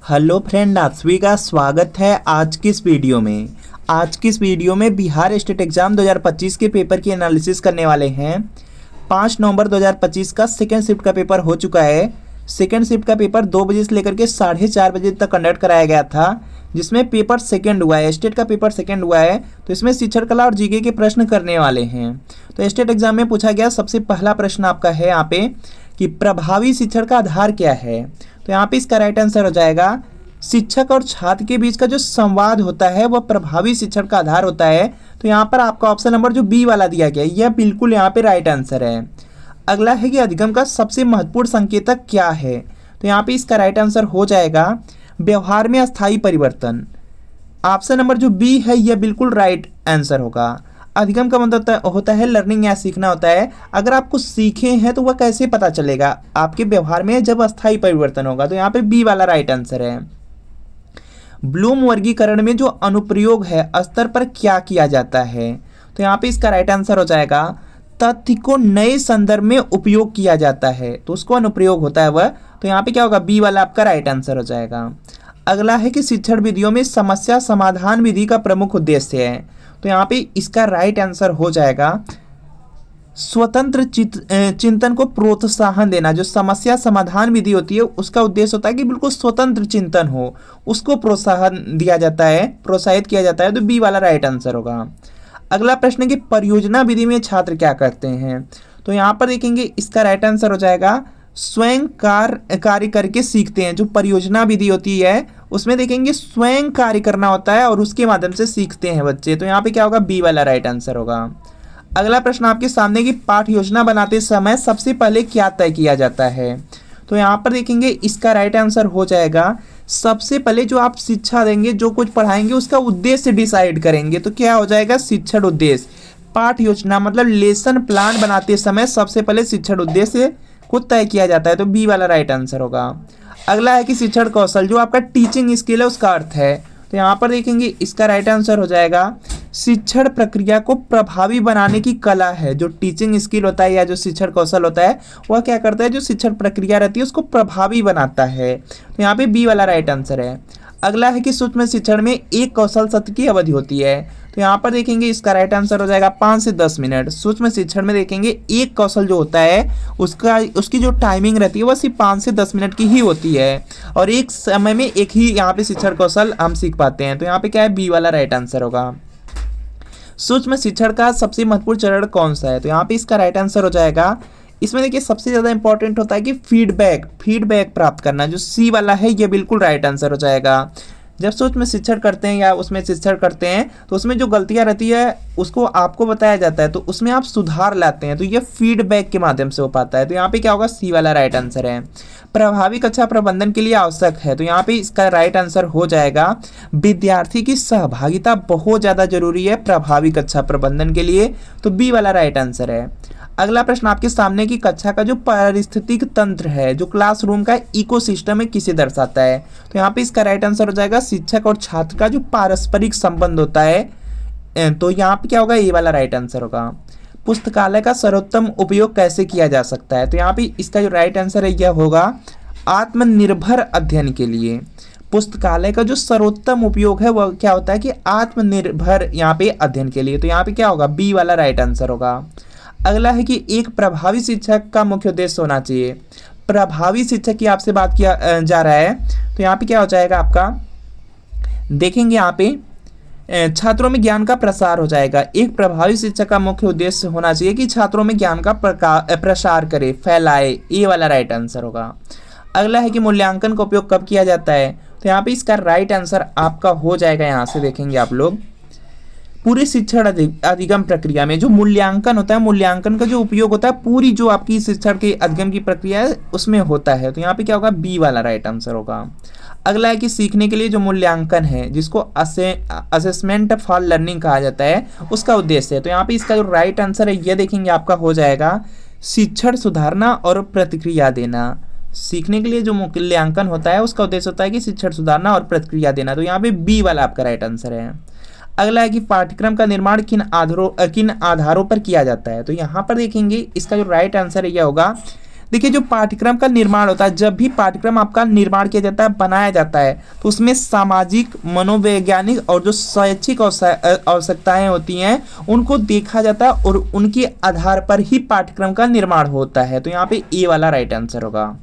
Hello friend, आप सभी का स्वागत है आज की इस वीडियो में। आज की इस वीडियो में बिहार स्टेट एग्जाम 2025 के पेपर की एनालिसिस करने वाले हैं। 5 नवंबर 2025 का सेकेंड शिफ्ट का पेपर हो चुका है। सेकेंड शिफ्ट का पेपर 2 बजे से लेकर के 4:30 बजे तक कंडक्ट कराया गया था, जिसमें पेपर सेकेंड हुआ है। स्टेट का पेपर सेकेंड हुआ है, तो इसमें शिक्षण कला और जीके के प्रश्न करने वाले हैं। तो स्टेट एग्जाम में पूछा गया सबसे पहला प्रश्न आपका है यहाँ पे कि प्रभावी शिक्षण का आधार क्या है। तो यहाँ पे इसका राइट आंसर हो जाएगा शिक्षक और छात्र के बीच का जो संवाद होता है वह प्रभावी शिक्षण का आधार होता है। तो यहाँ पर आपका ऑप्शन नंबर जो बी वाला दिया गया है यह बिल्कुल यहाँ पे राइट आंसर है। अगला है कि अधिगम का सबसे महत्वपूर्ण संकेतक क्या है। तो यहाँ पे इसका राइट आंसर हो जाएगा व्यवहार में अस्थायी परिवर्तन। ऑप्शन नंबर जो बी है यह बिल्कुल राइट आंसर होगा। अधिगम का मतलब होता है लर्निंग या सीखना होता है। अगर आप कुछ सीखे हैं तो वह कैसे पता चलेगा आपके व्यवहार में, जब अस्थायी परिवर्तन होगा। तो यहाँ पे बी वाला राइट आंसर है। ब्लूम वर्गीकरण में जो अनुप्रयोग है स्तर पर क्या किया जाता है। तो यहाँ पे इसका राइट आंसर हो जाएगा तथ्य को नए संदर्भ में उपयोग किया जाता है, तो उसको अनुप्रयोग होता है वह। तो यहाँ पे क्या होगा, बी वाला आपका राइट आंसर हो जाएगा। अगला है कि शिक्षण विधियों में समस्या समाधान विधि का प्रमुख उद्देश्य है। तो यहाँ पे इसका राइट आंसर हो जाएगा स्वतंत्र चिंतन को प्रोत्साहन देना। जो समस्या समाधान विधि होती है उसका उद्देश्य होता है कि बिल्कुल स्वतंत्र चिंतन हो, उसको प्रोत्साहन दिया जाता है, प्रोत्साहित किया जाता है। तो बी वाला राइट आंसर होगा। अगला प्रश्न है कि परियोजना विधि में छात्र क्या करते हैं। तो यहाँ पर देखेंगे इसका राइट आंसर हो जाएगा स्वयं कार्य करके सीखते हैं। जो परियोजना विधि होती है उसमें देखेंगे स्वयं कार्य करना होता है और उसके माध्यम से सीखते हैं बच्चे। तो यहाँ पे क्या होगा, बी वाला राइट आंसर होगा। अगला प्रश्न आपके सामने की पाठ योजना बनाते समय सबसे पहले क्या तय किया जाता है। तो यहाँ पर देखेंगे इसका राइट आंसर हो जाएगा सबसे पहले जो आप शिक्षा देंगे, जो कुछ पढ़ाएंगे उसका उद्देश्य डिसाइड करेंगे। तो क्या हो जाएगा, शिक्षण उद्देश्य। पाठ योजना मतलब लेसन प्लान बनाते समय सबसे पहले शिक्षण उद्देश्य को तय किया जाता है। तो बी वाला राइट आंसर होगा। अगला है कि शिक्षण कौशल जो आपका टीचिंग स्किल है उसका अर्थ है। तो यहाँ पर देखेंगे इसका राइट आंसर हो जाएगा शिक्षण प्रक्रिया को प्रभावी बनाने की कला है। जो टीचिंग स्किल होता है या जो शिक्षण कौशल होता है वह क्या करता है, जो शिक्षण प्रक्रिया रहती है उसको प्रभावी बनाता है। तो यहाँ पे बी वाला राइट आंसर है। अगला है कि सूक्ष्म शिक्षण में एक कौशल सत्र की अवधि होती है। तो यहाँ पर देखेंगे इसका राइट आंसर हो जाएगा 5 से 10 मिनट। सूक्ष्म शिक्षण में देखेंगे एक कौशल जो होता है उसकी जो टाइमिंग रहती है वह सिर्फ 5 से 10 मिनट की ही होती है और एक समय में एक ही यहाँ पे शिक्षण कौशल हम सीख पाते हैं। तो यहाँ पे क्या है, बी वाला राइट आंसर होगा। सूक्ष्म शिक्षण का सबसे महत्वपूर्ण चरण कौन सा है। तो यहाँ पे इसका राइट आंसर हो जाएगा, इसमें देखिए सबसे ज़्यादा इंपॉर्टेंट होता है कि फीडबैक प्राप्त करना। जो सी वाला है ये बिल्कुल राइट आंसर हो जाएगा। जब सूक्ष्म शिक्षण करते हैं या उसमें शिक्षण करते हैं तो उसमें जो गलतियां रहती है उसको आपको बताया जाता है, तो उसमें आप सुधार लाते हैं। तो ये फीडबैक के माध्यम से हो पाता है। तो यहाँ पे क्या होगा, सी वाला राइट आंसर है। प्रभावी कक्षा प्रबंधन के लिए आवश्यक है। तो यहाँ पे इसका राइट आंसर हो जाएगा विद्यार्थी की सहभागिता बहुत ज़्यादा जरूरी है प्रभावी कक्षा प्रबंधन के लिए। तो बी वाला राइट आंसर है। अगला प्रश्न आपके सामने की कक्षा का जो पारिस्थितिक तंत्र है, जो क्लासरूम का इकोसिस्टम है, किसे दर्शाता है। तो यहाँ पे इसका राइट आंसर हो जाएगा शिक्षक और छात्र का जो पारस्परिक संबंध होता है। तो यहाँ पे क्या होगा, ए वाला राइट आंसर होगा। पुस्तकालय का सर्वोत्तम उपयोग कैसे किया जा सकता है। तो यहाँ पे इसका जो राइट आंसर है यह होगा आत्मनिर्भर अध्ययन के लिए। पुस्तकालय का जो सर्वोत्तम उपयोग है वह क्या होता है कि आत्मनिर्भर यहाँ पे अध्ययन के लिए। तो यहाँ पे क्या होगा, बी वाला राइट आंसर होगा। अगला है कि एक प्रभावी शिक्षक का मुख्य उद्देश्य होना चाहिए। प्रभावी शिक्षक की आपसे बात किया जा रहा है। तो यहाँ पे क्या हो जाएगा आपका, देखेंगे यहाँ पे छात्रों में ज्ञान का प्रसार हो जाएगा। एक प्रभावी शिक्षक का मुख्य उद्देश्य होना चाहिए कि छात्रों में ज्ञान का प्रसार करे, फैलाए। ए वाला राइट आंसर होगा। अगला है कि मूल्यांकन का उपयोग कब किया जाता है। तो यहाँ पे इसका राइट आंसर आपका हो जाएगा, यहाँ से देखेंगे आप लोग पूरे शिक्षण अधिगम प्रक्रिया में जो मूल्यांकन होता है, मूल्यांकन का जो उपयोग होता है पूरी जो आपकी शिक्षण के अधिगम की प्रक्रिया है उसमें होता है। तो यहाँ पे क्या होगा, बी वाला राइट आंसर होगा। अगला है कि सीखने के लिए जो मूल्यांकन है जिसको असेसमेंट फॉर लर्निंग कहा जाता है उसका उद्देश्य है। तो यहाँ पे इसका जो राइट आंसर है यह देखेंगे आपका हो जाएगा शिक्षण सुधारना और प्रतिक्रिया देना। सीखने के लिए जो मूल्यांकन होता है उसका उद्देश्य होता है कि शिक्षण सुधारना और प्रतिक्रिया देना। तो यहाँ पे बी वाला आपका राइट आंसर है। अगला है कि पाठ्यक्रम का निर्माण किन आधारों पर किया जाता है। तो यहाँ पर देखेंगे इसका जो राइट आंसर है यह होगा देखिए जो पाठ्यक्रम का निर्माण होता है, जब भी पाठ्यक्रम आपका निर्माण किया जाता है, बनाया जाता है, तो उसमें सामाजिक, मनोवैज्ञानिक और जो शैक्षिक आवश्यकताएं होती हैं उनको देखा जाता है और उनके आधार पर ही पाठ्यक्रम का निर्माण होता है। तो यहाँ पे ए वाला राइट आंसर होगा।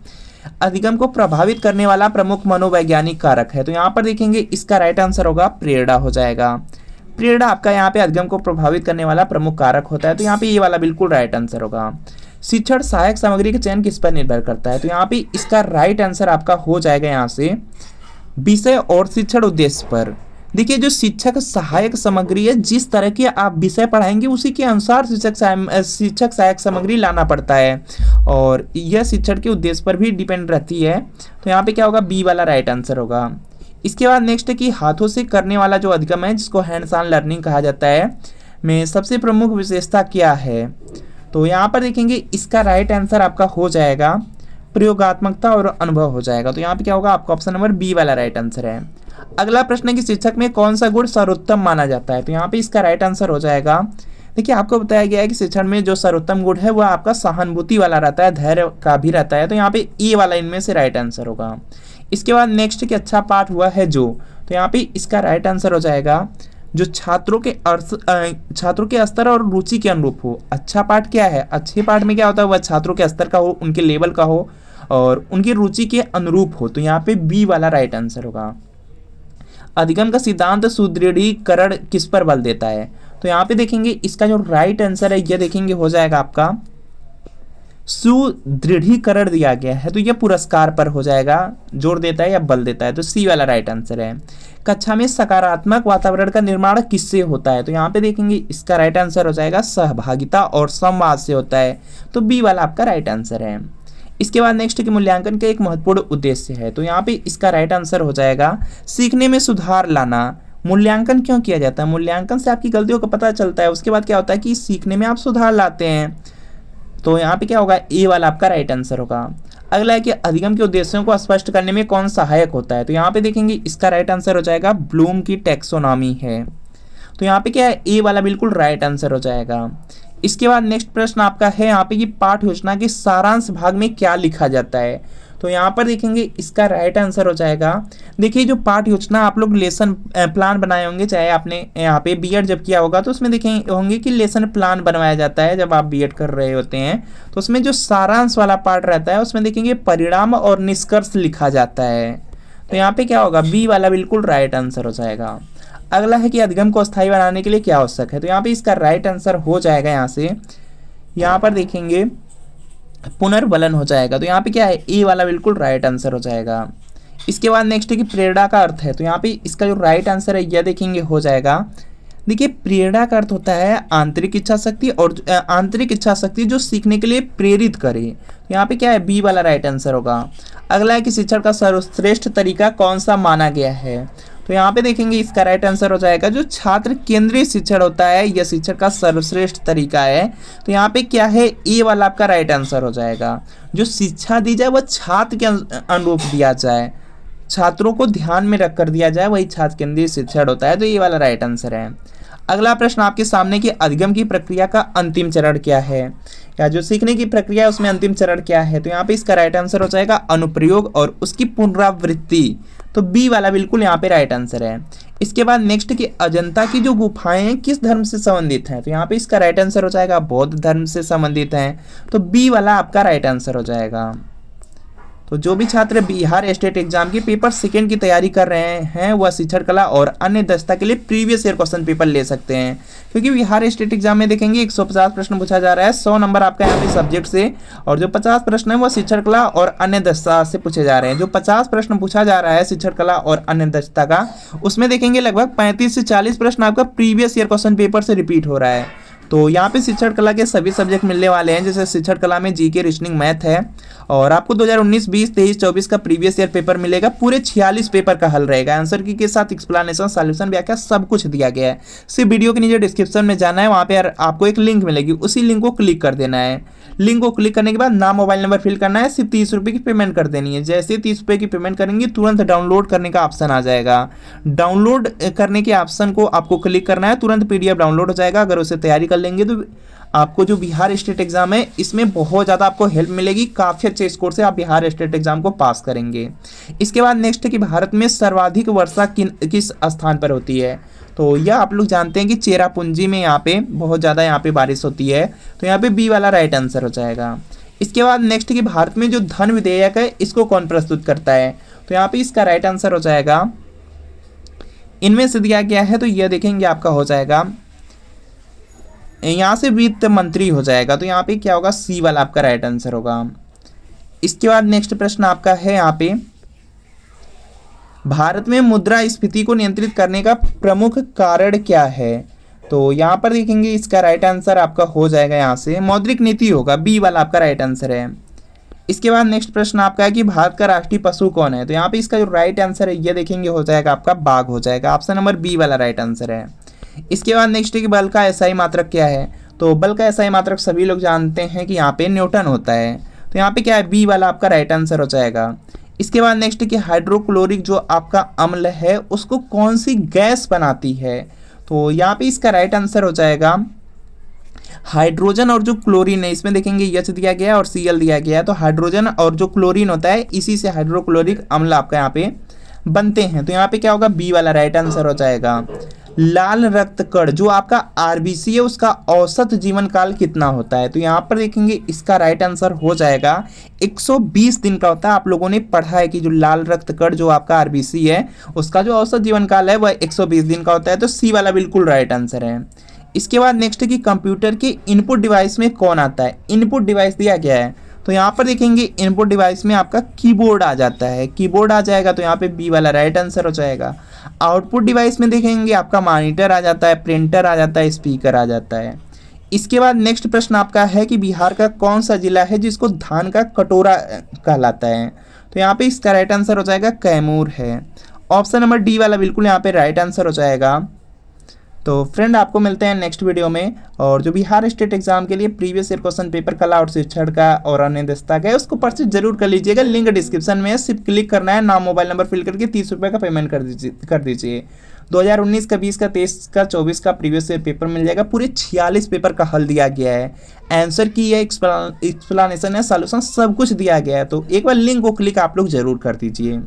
अधिगम को प्रभावित करने वाला प्रमुख मनोवैज्ञानिक कारक है, तो यहाँ पर देखेंगे इसका राइट आंसर होगा प्रेरणा हो जाएगा। प्रेरणा आपका यहाँ पे अधिगम को प्रभावित करने वाला प्रमुख कारक होता है, तो यहाँ पे ये वाला बिल्कुल राइट आंसर होगा। शिक्षण सहायक सामग्री का चयन किस पर निर्भर करता है, तो यहाँ पे इसका राइट आंसर आपका हो जाएगा यहाँ से विषय और शिक्षण उद्देश्य पर। देखिए जो शिक्षक सहायक सामग्री है, जिस तरह के आप विषय पढ़ाएंगे उसी के अनुसार शिक्षक सहायक सामग्री लाना पड़ता है और यह शिक्षण के उद्देश्य पर भी डिपेंड रहती है। तो यहाँ पे क्या होगा, बी वाला राइट आंसर होगा। इसके बाद नेक्स्ट है कि हाथों से करने वाला जो अधिगम है, जिसको हैंड्स ऑन लर्निंग कहा जाता है, में सबसे प्रमुख विशेषता क्या है, तो यहाँ पर देखेंगे इसका राइट आंसर आपका हो जाएगा प्रयोगात्मकता और अनुभव हो जाएगा। तो यहाँ पे क्या होगा, आपका ऑप्शन नंबर बी वाला राइट आंसर है। अगला प्रश्न है कि शिक्षक में कौन सा गुण सर्वोत्तम माना जाता है, तो यहाँ पे इसका राइट आंसर हो जाएगा। देखिए आपको बताया गया है कि शिक्षण में जो सर्वोत्तम गुण है वह आपका सहानुभूति वाला रहता है, धैर्य का भी रहता है, तो यहाँ पे ए वाला इनमें से राइट आंसर होगा। इसके बाद नेक्स्ट कि अच्छा पाठ हुआ है जो, तो यहाँ पे इसका राइट आंसर हो जाएगा जो छात्रों के स्तर और रुचि के अनुरूप हो। अच्छा पाठ क्या है, अच्छे पाठ में क्या होता है, वह छात्रों के स्तर का हो, उनके लेवल का हो और उनकी रुचि के अनुरूप हो, तो यहाँ पे बी वाला राइट आंसर होगा। अधिगम का सिद्धांत सुदृढ़ीकरण किस पर बल देता है, तो यहाँ पे देखेंगे इसका जो राइट आंसर है यह देखेंगे हो जाएगा आपका सुदृढ़ीकरण दिया गया है, तो यह पुरस्कार पर हो जाएगा, जोर देता है या बल देता है, तो सी वाला राइट आंसर है। कक्षा में सकारात्मक वातावरण का निर्माण किससे होता है, तो यहाँ पे देखेंगे इसका राइट आंसर हो जाएगा सहभागिता और संवाद से होता है, तो बी वाला आपका राइट आंसर है। इसके बाद नेक्स्ट कि मूल्यांकन का एक महत्वपूर्ण उद्देश्य है, तो यहाँ पे इसका राइट आंसर हो जाएगा सीखने में सुधार लाना। मूल्यांकन क्यों किया जाता है, मूल्यांकन से आपकी गलतियों का पता चलता है, उसके बाद क्या होता है कि सीखने में आप सुधार लाते हैं, तो यहाँ पे क्या होगा, ए वाला आपका राइट आंसर होगा। अगला है कि अधिगम के उद्देश्यों को स्पष्ट करने में कौन सहायक होता है, तो यहाँ पे देखेंगे इसका राइट आंसर हो जाएगा ब्लूम की टैक्सोनॉमी है, तो यहाँ पे क्या है, ए वाला बिल्कुल राइट आंसर हो जाएगा। इसके बाद नेक्स्ट प्रश्न आपका है यहाँ पे कि पाठ योजना के सारांश भाग में क्या लिखा जाता है, तो यहाँ पर देखेंगे इसका राइट आंसर हो जाएगा। देखिए जो पाठ योजना आप लोग लेसन प्लान बनाए होंगे, चाहे आपने यहाँ पे बीएड जब किया होगा तो उसमें देखेंगे होंगे कि लेसन प्लान बनवाया जाता है जब आप बीएड कर रहे होते हैं, तो उसमें जो सारांश वाला पार्ट रहता है उसमें देखेंगे परिणाम और निष्कर्ष लिखा जाता है, तो यहाँ पे क्या होगा, बी वाला बिल्कुल राइट आंसर हो जाएगा। अगला है कि अधिगम को स्थायी बनाने के लिए क्या आवश्यक है, तो यहाँ पे इसका राइट आंसर हो जाएगा यहाँ से, यहाँ पर देखेंगे पुनर्बलन हो जाएगा, तो यहाँ पे क्या है, ए वाला बिल्कुल राइट आंसर हो जाएगा। इसके बाद नेक्स्ट है कि प्रेरणा का अर्थ है, तो यहाँ पे इसका जो राइट आंसर है यह देखेंगे हो जाएगा। देखिए प्रेरणा का अर्थ होता है आंतरिक इच्छा शक्ति, और आंतरिक इच्छा शक्ति जो सीखने के लिए प्रेरित करे, तो यहाँ पे क्या है, बी वाला राइट आंसर होगा। अगला है कि शिक्षण का सर्वश्रेष्ठ तरीका कौन सा माना गया है, तो यहाँ पे देखेंगे इसका राइट आंसर हो जाएगा जो छात्र केंद्रीय शिक्षण होता है, यह शिक्षण का सर्वश्रेष्ठ तरीका है, तो यहाँ पे क्या है, ए वाला आपका राइट आंसर हो जाएगा। जो शिक्षा दी जाए वह छात्र के अनुरूप दिया जाए, छात्रों को ध्यान में रखकर दिया जाए, वही छात्र केंद्रीय शिक्षण होता है, तो ये वाला राइट आंसर है। अगला प्रश्न आपके सामने कि अधिगम की प्रक्रिया का अंतिम चरण क्या है, या जो सीखने की प्रक्रिया है उसमें अंतिम चरण क्या है, तो यहाँ पे इसका राइट आंसर हो जाएगा अनुप्रयोग और उसकी पुनरावृत्ति, तो बी वाला बिल्कुल यहाँ पे राइट आंसर है। इसके बाद नेक्स्ट कि अजंता की जो गुफाएं किस धर्म से संबंधित हैं, तो यहाँ पे इसका राइट आंसर हो जाएगा बौद्ध धर्म से संबंधित हैं, तो बी वाला आपका राइट आंसर हो जाएगा। तो जो भी छात्र बिहार स्टेट एग्जाम की पेपर सेकंड की तैयारी कर रहे हैं वह शिक्षण कला और अन्य दक्षता के लिए प्रीवियस ईयर क्वेश्चन पेपर ले सकते हैं, क्योंकि बिहार स्टेट एग्जाम में देखेंगे 150 प्रश्न पूछा जा रहा है, 100 नंबर आपका यहाँ पे सब्जेक्ट से, और जो 50 प्रश्न है वो शिक्षण कला और अन्य दक्षता से पूछे जा रहे हैं। जो 50 प्रश्न पूछा जा रहा है शिक्षण कला और अन्य दक्षता का, उसमें देखेंगे लगभग 35 से 40 प्रश्न आपका प्रीवियस ईयर क्वेश्चन पेपर से रिपीट हो रहा है। तो यहाँ पे शिक्षण कला के सभी सब्जेक्ट मिलने वाले हैं, जैसे शिक्षण कला में जीके, रीजनिंग, मैथ है, और आपको 2019, 20, 23, 24 का प्रीवियस ईयर पेपर मिलेगा, पूरे 46 पेपर का हल रहेगा, आंसर की के साथ एक्सप्लेनेशन, सॉल्यूशन, व्याख्या सब कुछ दिया गया है। सिर्फ वीडियो के नीचे डिस्क्रिप्शन में जाना है, वहाँ पे आपको एक लिंक मिलेगी, उसी लिंक को क्लिक कर देना है। लिंक को क्लिक करने के बाद नाम, मोबाइल नंबर फिल करना है, सिर्फ 30 रुपये की पेमेंट कर देनी है। जैसे 30 रुपये की पेमेंट करेंगे तुरंत डाउनलोड करने का ऑप्शन आ जाएगा, डाउनलोड करने के ऑप्शन को आपको क्लिक करना है, तुरंत PDF डाउनलोड हो जाएगा। अगर उसे तैयारी कर लेंगे तो आपको जो बिहार स्टेट एग्जाम है इसमें बहुत ज़्यादा आपको हेल्प मिलेगी। काफ़ी अच्छे स्कोर से आप बिहार स्टेट एग्जाम को पास करेंगे। इसके बाद नेक्स्ट है कि भारत में सर्वाधिक वर्षा किस स्थान पर होती है। तो यह आप लोग जानते हैं कि चेरापूंजी में यहाँ पे बहुत ज़्यादा यहाँ पे बारिश होती है। तो यहाँ पे बी वाला राइट आंसर हो जाएगा। इसके बाद नेक्स्ट कि भारत में जो धन विधेयक है इसको कौन प्रस्तुत करता है। तो यहाँ पे इसका राइट आंसर हो जाएगा, इनमें से दिया गया है तो यह देखेंगे आपका हो जाएगा, यहाँ से वित्त मंत्री हो जाएगा। तो यहाँ पे क्या होगा, सी वाला आपका राइट आंसर होगा। इसके बाद नेक्स्ट प्रश्न आपका है यहाँ पे, भारत में मुद्रास्फीति को नियंत्रित करने का प्रमुख कारण क्या है। तो यहाँ पर देखेंगे इसका राइट आंसर आपका हो जाएगा, यहाँ से मौद्रिक नीति होगा, बी वाला आपका राइट आंसर है। इसके बाद नेक्स्ट प्रश्न आपका है कि भारत का राष्ट्रीय पशु कौन है। तो यहाँ पे इसका जो राइट आंसर है ये देखेंगे हो जाएगा आपका बाघ हो जाएगा। ऑप्शन नंबर बी वाला राइट आंसर है। इसके बाद नेक्स्ट है कि बल का एसआई मात्रक क्या है। तो बल का एसआई मात्रक सभी लोग जानते हैं कि यहाँ पे न्यूटन होता है। तो यहाँ पे क्या है, बी वाला आपका राइट आंसर हो जाएगा। इसके बाद नेक्स्ट है कि हाइड्रोक्लोरिक जो आपका अम्ल है उसको कौन सी गैस बनाती है। तो यहाँ पे इसका राइट आंसर हो जाएगा हाइड्रोजन और जो क्लोरीन है, इसमें देखेंगे एच दिया गया है और Cl दिया गया है। तो हाइड्रोजन और जो क्लोरीन होता है इसी से हाइड्रोक्लोरिक अम्ल आपका यहाँ पे बनते हैं। तो यहाँ पे क्या होगा, बी वाला राइट आंसर हो जाएगा। लाल रक्त कण जो आपका आरबीसी है उसका औसत जीवन काल कितना होता है। तो यहाँ पर देखेंगे इसका राइट आंसर हो जाएगा 120 दिन का होता है। आप लोगों ने पढ़ा है कि जो लाल रक्त कण जो आपका आरबीसी है उसका जो औसत जीवन काल है वह 120 दिन का होता है। तो सी वाला बिल्कुल राइट आंसर है। इसके बाद नेक्स्ट है कि कंप्यूटर के इनपुट डिवाइस में कौन आता है। इनपुट डिवाइस दिया गया है तो यहाँ पर देखेंगे इनपुट डिवाइस में आपका कीबोर्ड आ जाता है, कीबोर्ड आ जाएगा। तो यहाँ पे बी वाला राइट आंसर हो जाएगा। आउटपुट डिवाइस में देखेंगे आपका मॉनिटर आ जाता है, प्रिंटर आ जाता है, स्पीकर आ जाता है। इसके बाद नेक्स्ट प्रश्न आपका है कि बिहार का कौन सा जिला है जिसको धान का कटोरा कहलाता है। तो यहाँ पे इसका राइट आंसर हो जाएगा कैमूर है। ऑप्शन नंबर डी वाला बिल्कुल यहाँ पे राइट आंसर हो जाएगा। तो फ्रेंड आपको मिलते हैं नेक्स्ट वीडियो में। और जो बिहार स्टेट एग्जाम के लिए प्रीवियस ईयर क्वेश्चन पेपर कला और शिक्षण का और अन्य दस्ता का है उसको परचेज जरूर कर लीजिएगा। लिंक डिस्क्रिप्शन में है, सिर्फ क्लिक करना है, नाम मोबाइल नंबर फिल करके 30 रुपये का पेमेंट कर दीजिए। 2019 का, 20 का, 23 का, 24 का प्रीवियस ईयर पेपर मिल जाएगा। पूरे 46 पेपर का हल दिया गया है, आंसर की है, एक्सप्लेनेशन है, सॉल्यूशन सब कुछ दिया गया है। तो एक बार लिंक को क्लिक आप लोग जरूर कर दीजिए।